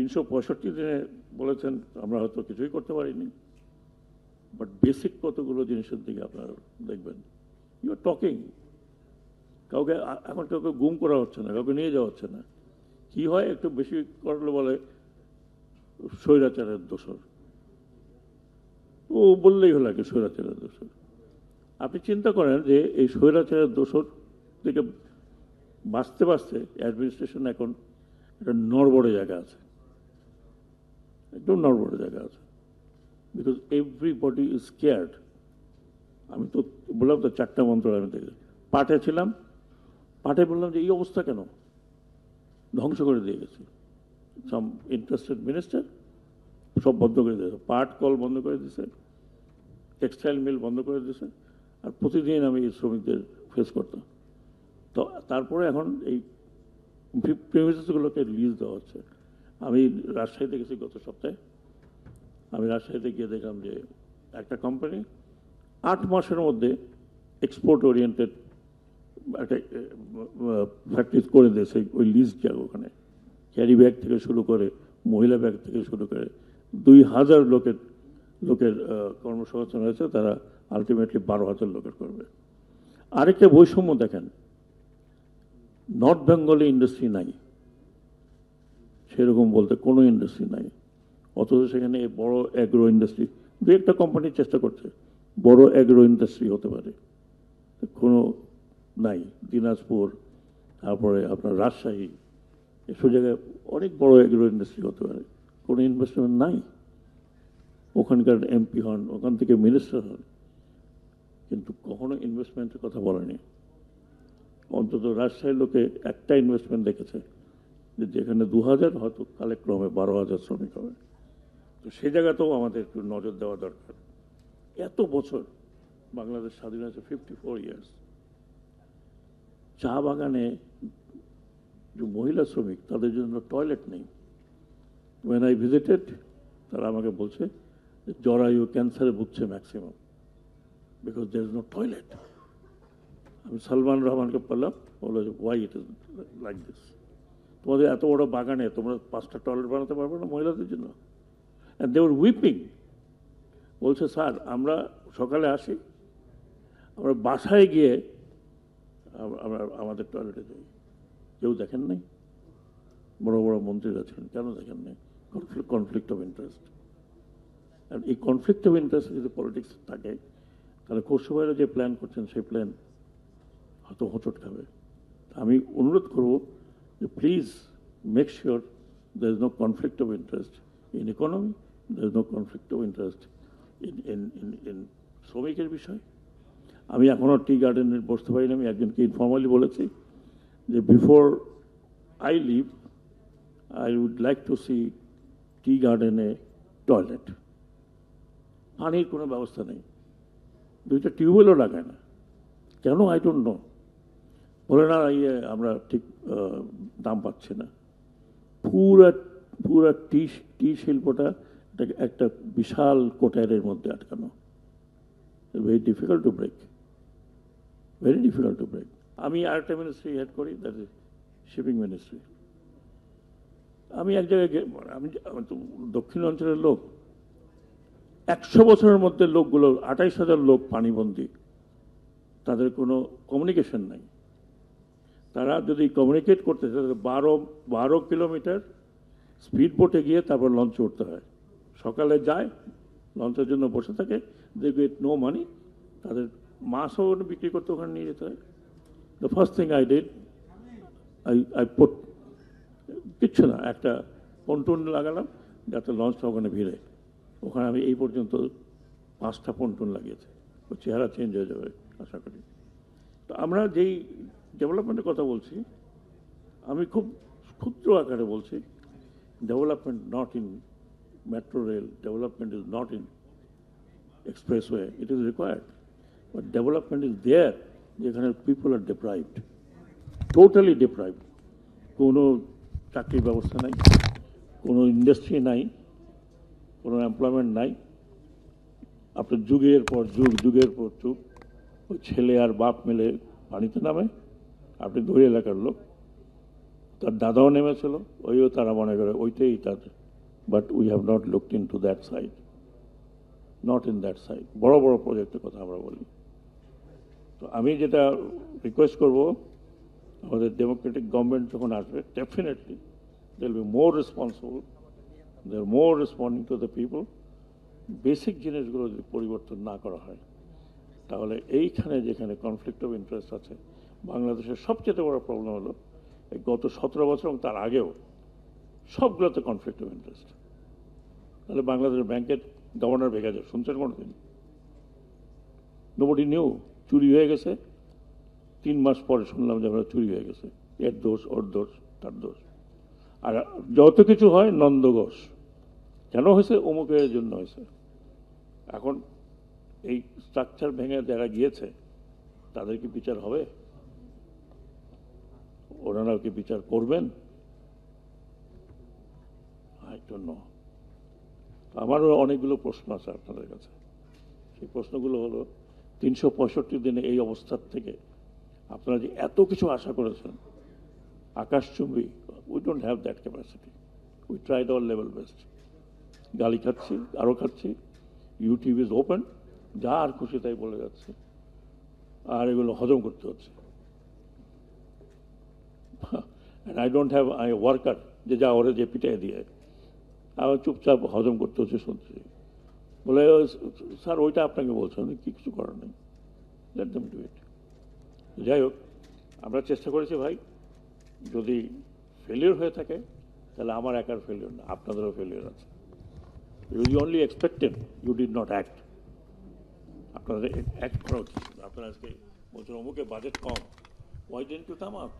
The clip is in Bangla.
365 দিনে বলেছেন আমরা হয়তো কিছুই করতে পারিনি, বাট বেসিক কতগুলো জিনিসের দিকে আপনারা দেখবেন। ইউ আর টকিং, কাউকে এখন কাউকে গুম করা হচ্ছে না, কাউকে নিয়ে যাওয়া হচ্ছে না। কি হয়, একটু বেশি করলে বলে স্বৈরাচারের দোষর, ও বললেই হলো কি স্বৈরাচারের দোষর। আপনি চিন্তা করেন যে এই স্বৈরাচারের দোষর থেকে বাঁচতে বাঁচতে অ্যাডমিনিস্ট্রেশন এখন একটা নড়বড়ে জায়গা আছে, একদম নড়বড়ে জায়গা আছে, বিকজ এভরিবডি ইজ স্কেয়ার্ড। আমি তো বললাম তো 4টা মন্ত্রণালয় আমি দেখি, পাঠে ছিলাম, পাঠে বললাম যে এই অবস্থা কেন, ধ্বংস করে দিয়ে গেছে সাম ইন্টারেস্টেড মিনিস্টার, সব বন্ধ করে দিয়েছে, পাট কল বন্ধ করে দিয়েছে, টেক্সটাইল মিল বন্ধ করে দিয়েছে, আর প্রতিদিন আমি এই শ্রমিকদের ফেস করতাম। তো তারপরে এখন এই প্রেমিসেসগুলোকে লিজ দেওয়া হচ্ছে। আমি রাজশাহীতে গেছি গত সপ্তাহে, আমি রাজশাহীতে গিয়ে দেখলাম যে একটা কোম্পানি 8 মাসের মধ্যে এক্সপোর্ট ওরিয়েন্টেড একটা ফ্যাক্টরি করে দিয়েছে ওই লিজ জায়গা। ওখানে ক্যারি ব্যাগ থেকে শুরু করে, মহিলা ব্যাগ থেকে শুরু করে 2000 লোকের কর্মসংস্থান হয়েছে, তারা আলটিমেটলি 12,000 লোকের করবে। আরেকটা বৈষম্য দেখেন, নর্থ বেঙ্গলে ইন্ডাস্ট্রি নাই, সেরকম বলতে কোনো ইন্ডাস্ট্রি নাই, অথচ সেখানে বড় অ্যাগ্রো ইন্ডাস্ট্রি, দু একটা কোম্পানি চেষ্টা করছে বড় অ্যাগ্রো ইন্ডাস্ট্রি হতে পারে, কোনো নাই। দিনাজপুর, তারপরে আপনার রাজশাহী, এসব জায়গায় অনেক বড় অ্যাগ্রো ইন্ডাস্ট্রি হতে পারে, কোনো ইনভেস্টমেন্ট নাই। ওখানকার এমপি হন, ওখান থেকে মিনিস্টার হন, কিন্তু কখনো ইনভেস্টমেন্টের কথা বলেনি। অন্তত রাজশাহীর লোকে একটা ইনভেস্টমেন্ট দেখেছে, যে যেখানে 2000 হয়তো কালে ক্রমে 12,000 শ্রমিক হবে। তো সেই জায়গাতেও আমাদের একটু নজর দেওয়া দরকার। এত বছর বাংলাদেশ স্বাধীন হয়েছে, 54 ইয়ার্স, চা বাগানে যে মহিলা শ্রমিক তাদের জন্য টয়লেট নেই। ওয়েন আই ভিজিটেড, তারা আমাকে বলছে যে জরায়ু ক্যান্সারে ভুগছে maximum, because there is no toilet. আমি সালমান রহমানকে বললাম, বললো যে why it is like this, তোমাদের এত বড় বাগানে তোমরা 5টা টয়লেট বানাতে পারবে না মহিলাদের জন্য? And they were weeping. বলছে স্যার আমরা সকালে আসি, আমরা বাসায় গিয়ে আমরা আমাদের টয়লেটে যাই, কেউ দেখেন নাই? বড় বড় মন্ত্রীরা ছিলেন, কেন দেখেন নাই? Conflict of interest. আর এই কনফ্লিক্ট অফ ইন্টারেস্ট যদি পলিটিক্স থাকে, তাহলে খসরু ভাইরা যে প্ল্যান করছেন সেই প্ল্যান হয়তো হোঁচট খাবে। আমি অনুরোধ করব যে please make sure there is no conflict of interest in economy, there is no conflict of interest in শ্রমিকের বিষয়। আমি এখনও টি গার্ডেনে বসতে পারিনি। আমি একজনকে ইনফর্মালি বলেছি যে before I leave I would like to see tea গার্ডেনে টয়লেট। পানির কোনো ব্যবস্থা নেই, 2টা টিউবওয়েলও লাগায় না, কেন আই ডোন্ট নো। বলে না আমরা ঠিক দাম পাচ্ছি না। পুরা টি শিল্পটা একটা বিশাল কোটারের মধ্যে আটকানো, very difficult to break, very difficult to break. আমি আরেকটা মিনিস্ট্রি হেড করি, দ্যাট ইজ শিপিং মিনিস্ট্রি। আমি এক জায়গায় আমি তো দক্ষিণ অঞ্চলের লোক, 100 বছরের মধ্যে লোকগুলো 28,000 লোক পানিবন্দী, তাদের কোনো কমিউনিকেশন নাই। তারা যদি কমিউনিকেট করতে চায় 12 কিলোমিটার স্পিড বোটে গিয়ে তারপর লঞ্চে উঠতে হয়। সকালে যায়, লঞ্চের জন্য বসে থাকে, দে গেট নো মানি, তাদের মাছও বিক্রি করতে ওখানে নিয়ে যেতে হয়। The first thing I did, I put, কিচ্ছু না, একটা পন্টুন লাগালাম যাতে লঞ্চটা ওখানে ভিড়ে। ওখানে আমি এই পর্যন্ত 5টা পন্টুন লাগিয়েছি, ওর চেহারা চেঞ্জ হয়ে যাবে আশা করি। তো আমরা যেই ডেভেলপমেন্টের কথা বলছি, আমি খুব ক্ষুদ্র আকারে বলছি, development not in metro rail, development is not in expressway, it is required, but development is there যেখানে people are deprived, totally deprived. কোনো চাকরির ব্যবস্থা নাই, কোনো ইন্ডাস্ট্রি নাই, কোনো এমপ্লয়মেন্ট নাই। আপনার যুগের পর যুগ ওই ছেলে আর বাপ মিলে পানিতে নামে, আপনি দই এলাকার লোক, তার দাদাও নেমেছিল, ওইও তারা মনে করে ওইটাই তার, but we have not looked into that side, not in that side. বড় বড় প্রজেক্টের কথা আমরা বলি। তো আমি যেটা রিকোয়েস্ট করব, আমাদের ডেমোক্রেটিক গভর্নমেন্ট যখন আসবে, definitely they will be more responsible, they are more responding to the people. Basic জিনিসগুলো যদি পরিবর্তন না করা হয়, তাহলে এইখানে যেখানে কনফ্লিক্ট অফ ইন্টারেস্ট আছে, বাংলাদেশের সবচেয়ে বড় প্রবলেম হলো এই গত 17 বছর এবং তার আগেও সবগুলোতে কনফ্লিক্ট অফ ইন্টারেস্ট। তাহলে বাংলাদেশের ব্যাংকের গভর্নর ভেঙে যায়, শুনছেন কোনোদিন? Nobody new. চুরি হয়ে গেছে, 3 মাস পরে শুনলাম যে আমরা চুরি হয়ে গেছে, এর দোষ, ওর দোষ, তার দোষ। আর যত কিছু হয় নন্দ ঘোষ, কেন হয়েছে? অমুকের জন্য হয়েছে। এখন এই স্ট্রাকচার ভেঙে যারা গিয়েছে তাদের কি বিচার হবে? ওনারাও কি বিচার করবেন? I don't know. আমারও অনেকগুলো প্রশ্ন আছে আপনাদের কাছে। সেই প্রশ্নগুলো হলো, 365 দিনে এই অবস্থার থেকে আপনারা যে এত কিছু আশা করেছেন, আকাশচুম্বী, we don't have that capacity. We tried hour level best. গালি খাচ্ছি, আরও খাচ্ছি, ইউটিউব ইজ ওপেন, যা আর খুশি তাই বলে যাচ্ছে, আর এগুলো হজম করতে হচ্ছে। I don't have I worker যে যা ওরে যে পিটাই দিয়ে, আমার চুপচাপ হজম করতে হচ্ছে, শুনছি। বলে স্যার ওইটা আপনাকে বলছেন, কি কিছু করার নেই, লেট দেম ডু ইট। যাই হোক, আমরা চেষ্টা করেছি ভাই, যদি ফেলিওর হয়ে থাকে তাহলে আমার একার ফেলিওর না, আপনাদেরও ফেলিওর আছে। You only expected, you did not act. আপনাদের অ্যাক্ট করা উচিত। আপনারা আজকে বলছেন অমুকে বাজেট কম, why didn't you come out?